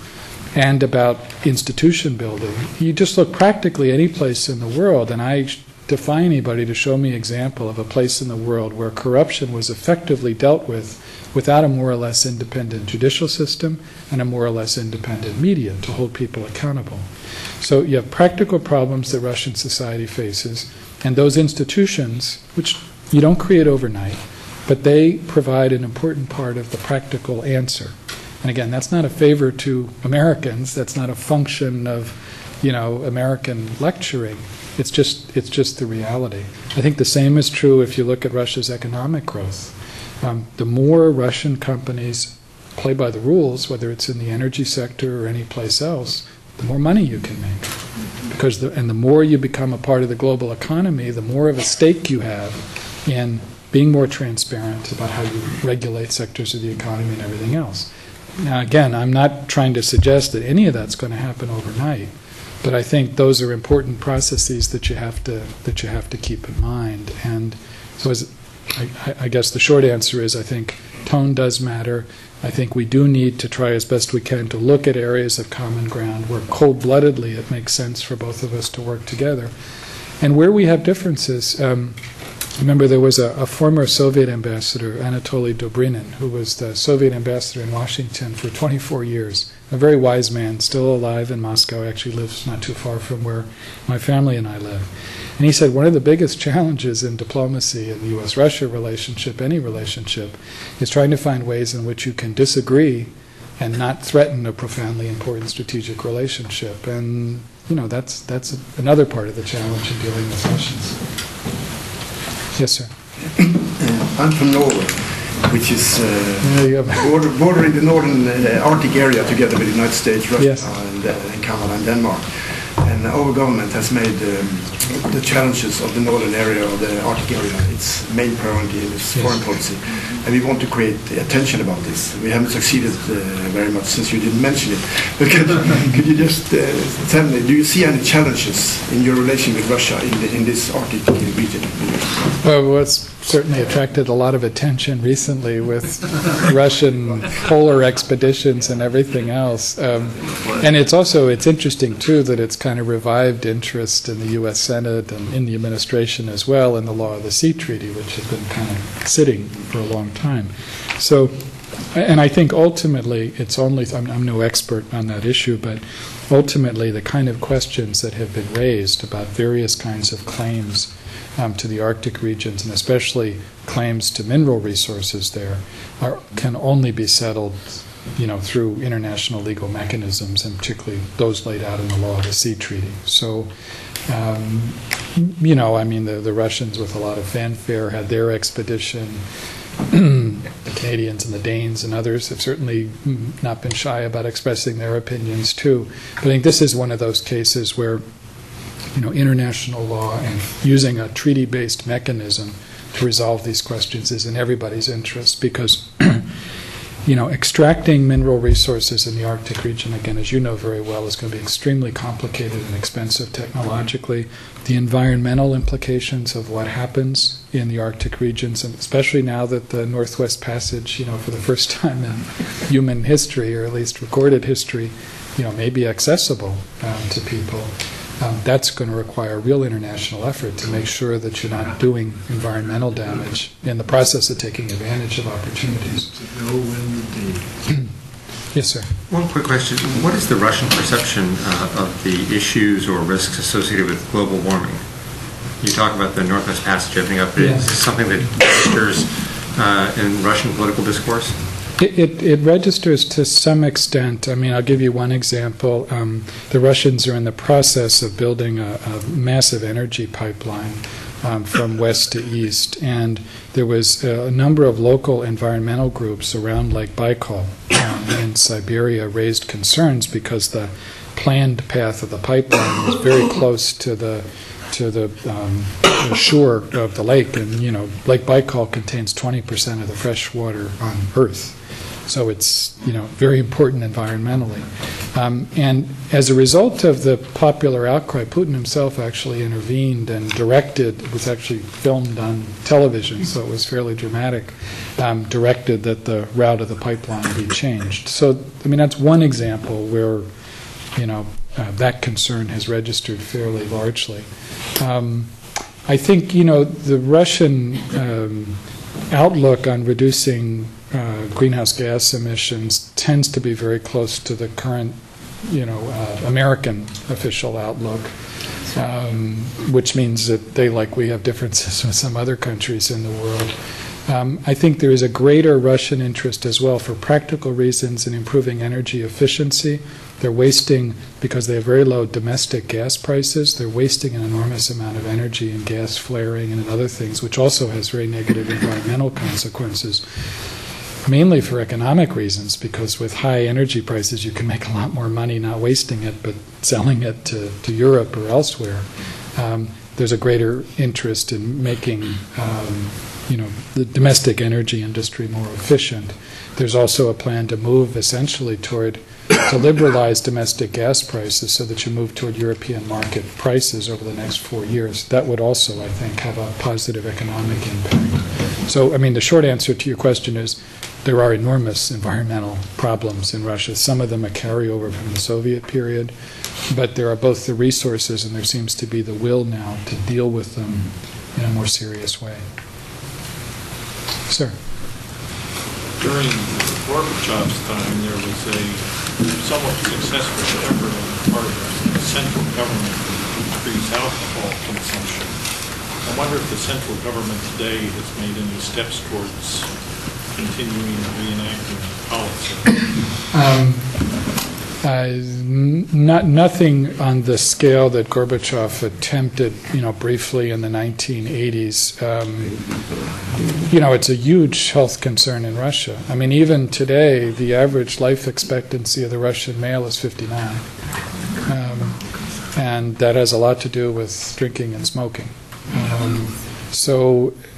and about institution building, you just look practically any place in the world, and I defy anybody to show me an example of a place in the world where corruption was effectively dealt with without a more or less independent judicial system and a more or less independent media to hold people accountable. So you have practical problems that Russian society faces, and those institutions, which you don't create overnight, but they provide an important part of the practical answer. And again, that's not a favor to Americans. That's not a function of, American lecturing. It's just the reality. I think the same is true if you look at Russia's economic growth. The more Russian companies play by the rules, whether it's in the energy sector or any place else, the more money you can make. And the more you become a part of the global economy, the more of a stake you have in being more transparent about how you regulate sectors of the economy and everything else. Now, again, I'm not trying to suggest that any of that's going to happen overnight, but I think those are important processes that you have to keep in mind. And so, I guess the short answer is, I think tone does matter. I think we do need to try as best we can to look at areas of common ground where cold-bloodedly it makes sense for both of us to work together, and where we have differences. Remember, there was a former Soviet ambassador, Anatoly Dobrinin, who was the Soviet ambassador in Washington for 24 years, a very wise man, still alive in Moscow, actually lives not too far from where my family and I live. And he said one of the biggest challenges in diplomacy, in the U.S.-Russia relationship, any relationship, is trying to find ways in which you can disagree and not threaten a profoundly important strategic relationship. And, that's another part of the challenge in dealing with Russians. Yes, sir. I'm from Norway, which is bordering the northern Arctic area together with the United States, Russia, yes, and Canada and Denmark. And our government has made the challenges of the northern area, of the Arctic area, its main priority in its foreign policy. And we want to create attention about this. We haven't succeeded very much since you didn't mention it. But could you just tell me, do you see any challenges in your relation with Russia in this Arctic region? Well, what's certainly attracted a lot of attention recently with Russian polar expeditions and everything else. And it's interesting, too, that it's kind of revived interest in the U.S. Senate and in the administration as well in the Law of the Sea Treaty, which has been kind of sitting for a long time. So, and I think ultimately it's only, I'm no expert on that issue, but ultimately the kind of questions that have been raised about various kinds of claims to the Arctic regions, and especially claims to mineral resources there, can only be settled, through international legal mechanisms, and particularly those laid out in the Law of the Sea Treaty. So, the Russians, with a lot of fanfare, had their expedition. The Canadians and the Danes and others have certainly not been shy about expressing their opinions too. But I think this is one of those cases where, international law and using a treaty-based mechanism to resolve these questions is in everybody's interest, because extracting mineral resources in the Arctic region, again, as you know very well, is going to be extremely complicated and expensive technologically. The environmental implications of what happens in the Arctic regions, and especially now that the Northwest Passage, for the first time in human history, or at least recorded history, may be accessible to people. That's going to require real international effort to make sure that you're not doing environmental damage in the process of taking advantage of opportunities. Yes, sir. One quick question. What is the Russian perception of the issues or risks associated with global warming? You talk about the Northwest Passage opening up. Is this something that registers in Russian political discourse? It registers to some extent. I'll give you one example. The Russians are in the process of building a massive energy pipeline from west to east, and there was a number of local environmental groups around Lake Baikal in Siberia raised concerns because the planned path of the pipeline was very close to the shore of the lake, and Lake Baikal contains 20% of the fresh water on Earth. So it's very important environmentally. And as a result of the popular outcry, Putin himself actually intervened and directed, it was actually filmed on television, so it was fairly dramatic, directed that the route of the pipeline be changed. So, that's one example where, that concern has registered fairly largely. I think, the Russian outlook on reducing greenhouse gas emissions tends to be very close to the current, American official outlook, which means that they, like we, have differences with some other countries in the world. I think there is a greater Russian interest as well for practical reasons in improving energy efficiency. They're wasting, because they have very low domestic gas prices, they're wasting an enormous amount of energy in gas flaring and in other things, which also has very negative environmental consequences. Mainly for economic reasons, because with high energy prices you can make a lot more money not wasting it but selling it to Europe or elsewhere. There's a greater interest in making the domestic energy industry more efficient. There's also a plan to move essentially to liberalize domestic gas prices so that you move toward European market prices over the next 4 years. That would also, I think, have a positive economic impact. So, the short answer to your question is there are enormous environmental problems in Russia. Some of them are carryover from the Soviet period, but there are both the resources and there seems to be the will now to deal with them in a more serious way. Sir? During Gorbachev's time, there was a somewhat successful effort on the part of the central government to increase alcohol consumption. I wonder if the central government today has made any steps towards continuing reenacting policy. Nothing on the scale that Gorbachev attempted, briefly in the 1980s. It's a huge health concern in Russia. Even today, the average life expectancy of the Russian male is 59. And that has a lot to do with drinking and smoking.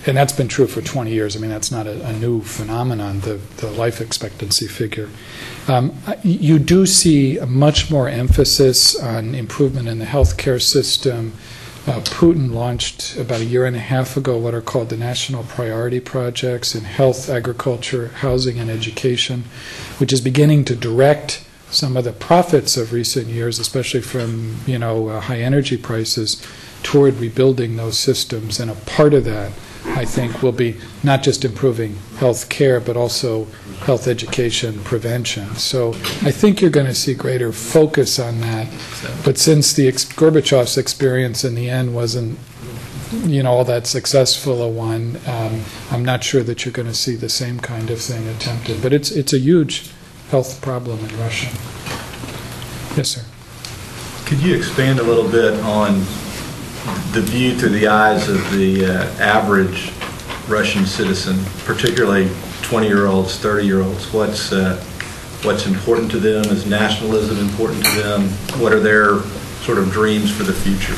And that's been true for 20 years. That's not a new phenomenon, the life expectancy figure. You do see a much more emphasis on improvement in the healthcare system, Putin launched about a year and a half ago what are called the National Priority Projects in health, agriculture, housing, and education, which is beginning to direct some of the profits of recent years, especially from high energy prices, toward rebuilding those systems. And a part of that, I think, will be not just improving health care, but also health education prevention. So I think you're going to see greater focus on that. But since the Gorbachev's experience in the end wasn't, all that successful a one, I'm not sure that you're going to see the same kind of thing attempted. But it's a huge health problem in Russia. Yes, sir. Could you expand a little bit on the view through the eyes of the average Russian citizen, particularly 20-year-olds, 30-year-olds? What's important to them? Is nationalism important to them? What are their sort of dreams for the future?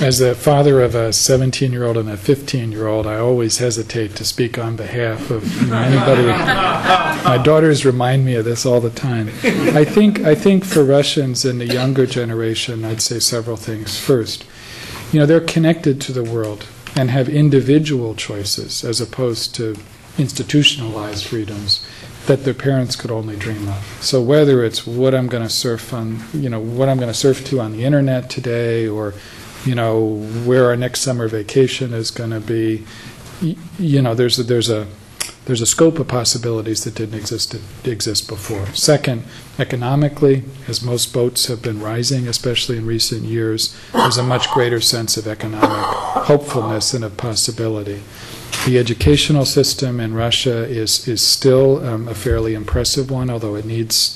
As the father of a 17-year-old and a 15-year-old, I always hesitate to speak on behalf of anybody. My daughters remind me of this all the time. I think for Russians in the younger generation, I'd say several things. First, they're connected to the world and have individual choices as opposed to institutionalized freedoms that their parents could only dream of. So whether it's what I'm going to surf on, what I'm going to surf to on the internet today, or where our next summer vacation is going to be, there's a scope of possibilities that didn't exist before. Second, economically, as most boats have been rising, especially in recent years, there's a much greater sense of economic hopefulness and of possibility. The educational system in Russia is still a fairly impressive one, although it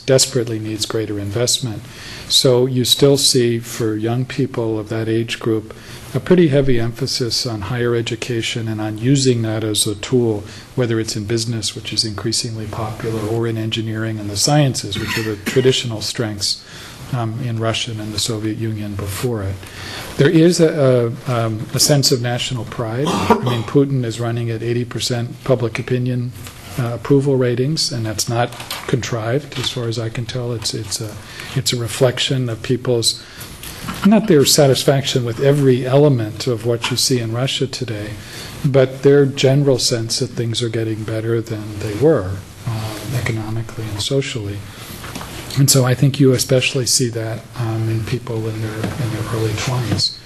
desperately needs greater investment. So you still see, for young people of that age group, a pretty heavy emphasis on higher education and on using that as a tool, whether it's in business, which is increasingly popular, or in engineering and the sciences, which are the traditional strengths in Russia and the Soviet Union before it. There is a sense of national pride. I mean, Putin is running at 80% public opinion approval ratings, and that's not contrived, as far as I can tell. It's a reflection of people's, not their satisfaction with every element of what you see in Russia today, but their general sense that things are getting better than they were economically and socially. And so I think you especially see that in people in their early 20s.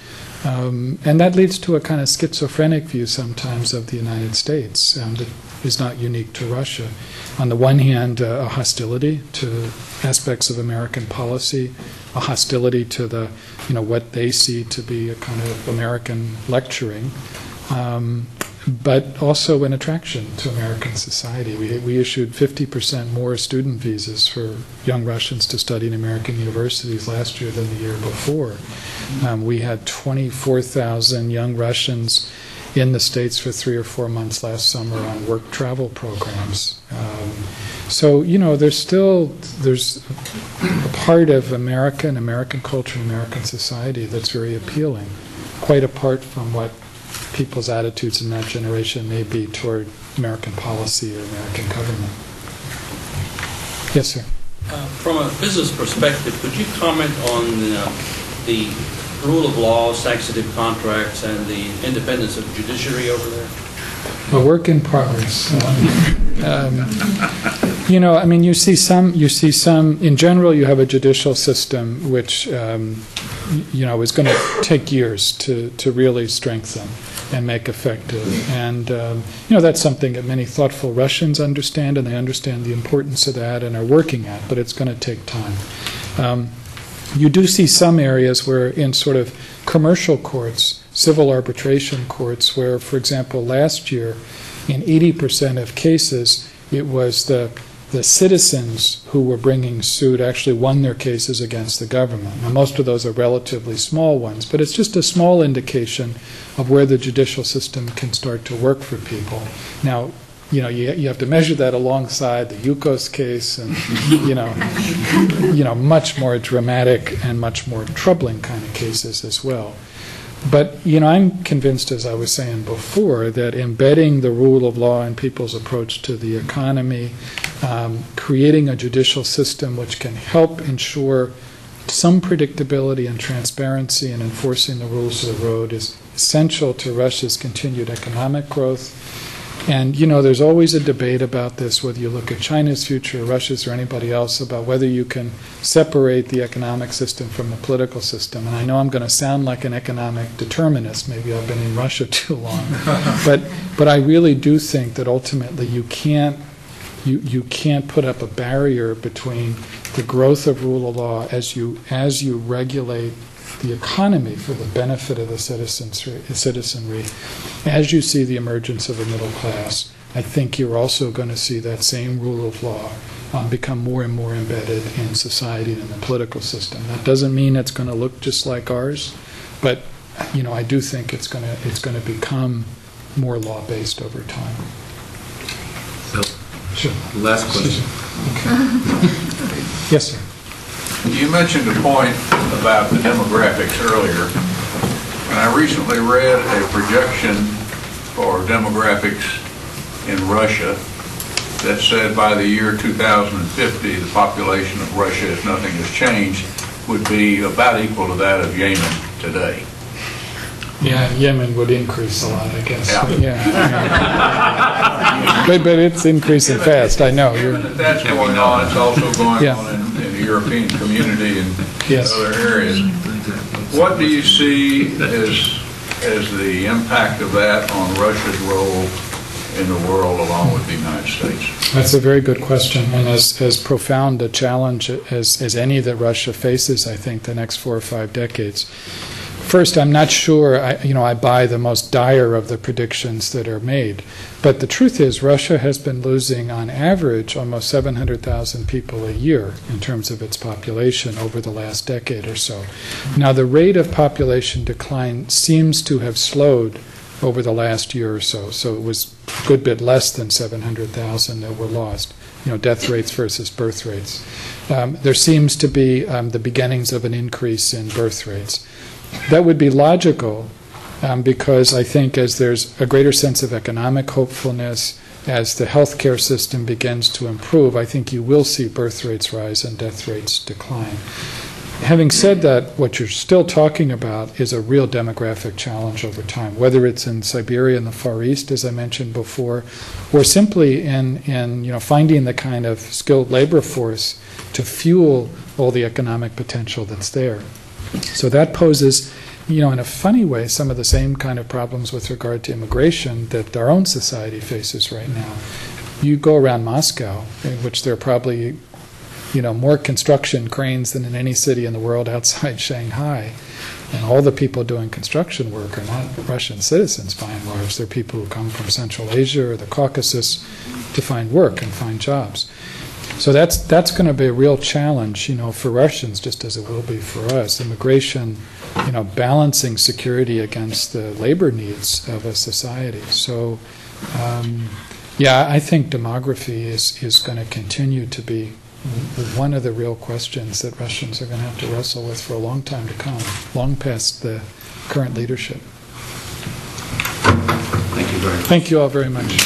And that leads to a kind of schizophrenic view sometimes of the United States that is not unique to Russia. On the one hand, a hostility to aspects of American policy, a hostility to the, what they see to be a kind of American lecturing, but also an attraction to American society. We issued 50% more student visas for young Russians to study in American universities last year than the year before. We had 24,000 young Russians in the States for 3 or 4 months last summer on work travel programs. So, there's a part of American culture, American society that's very appealing, quite apart from what people's attitudes in that generation may be toward American policy or American government. Yes, sir. From a business perspective, could you comment on the rule of law, sanctioned contracts, and the independence of the judiciary over there? A work in progress. You see some, in general, you have a judicial system which, is going to take years to really strengthen and make effective. And, that's something that many thoughtful Russians understand, and they understand the importance of that and are working at, but it's going to take time. You do see some areas where in sort of commercial courts, civil arbitration courts, where, for example, last year, in 80% of cases, it was the citizens who were bringing suit actually won their cases against the government. Now, most of those are relatively small ones, but it's just a small indication of where the judicial system can start to work for people. Now, you have to measure that alongside the Yukos case and, much more dramatic and much more troubling kind of cases as well. But, I'm convinced, as I was saying before, that embedding the rule of law in people's approach to the economy, creating a judicial system which can help ensure some predictability and transparency in enforcing the rules of the road is essential to Russia's continued economic growth. And, there's always a debate about this, whether you look at China's future, Russia's, or anybody else, about whether you can separate the economic system from the political system. And I know I'm going to sound like an economic determinist. Maybe I've been in Russia too long. But I really do think that ultimately you can't put up a barrier between the growth of rule of law as you regulate the economy for the benefit of the citizenry. As you see the emergence of a middle class, I think you're also going to see that same rule of law become more and more embedded in society and in the political system. That doesn't mean it's going to look just like ours, but I do think it's going to become more law-based over time. Sure. Last question. Yes, sir. You mentioned a point about the demographics earlier, and I recently read a projection for demographics in Russia that said by the year 2050, the population of Russia, if nothing has changed, would be about equal to that of Yemen today. Yeah, Yemen would increase a lot, I guess. Yeah. But it's increasing fast, I know. That's going on. It's also going on in the European community and other areas. What do you see as the impact of that on Russia's role in the world along with the United States? That's a very good question, and as profound a challenge as any that Russia faces, I think, the next 4 or 5 decades. First, I'm not sure, I buy the most dire of the predictions that are made. But the truth is, Russia has been losing, on average, almost 700,000 people a year in terms of its population over the last decade or so. Now, the rate of population decline seems to have slowed over the last year or so. So it was a good bit less than 700,000 that were lost. Death rates versus birth rates. There seems to be the beginnings of an increase in birth rates. That would be logical because I think as there's a greater sense of economic hopefulness, as the healthcare system begins to improve, I think you will see birth rates rise and death rates decline. Having said that, what you're still talking about is a real demographic challenge over time, whether it's in Siberia and the Far East, as I mentioned before, or simply in finding the kind of skilled labor force to fuel all the economic potential that's there. So that poses, in a funny way, some of the same kind of problems with regard to immigration that our own society faces right now. You go around Moscow, in which there are probably, more construction cranes than in any city in the world outside Shanghai. And all the people doing construction work are not Russian citizens, by and large. They're people who come from Central Asia or the Caucasus to find work and find jobs. So that's going to be a real challenge, for Russians, just as it will be for us. Immigration, balancing security against the labor needs of a society. So, I think demography is going to continue to be one of the real questions that Russians are going to have to wrestle with for a long time to come, long past the current leadership. Thank you very much. Thank you all very much.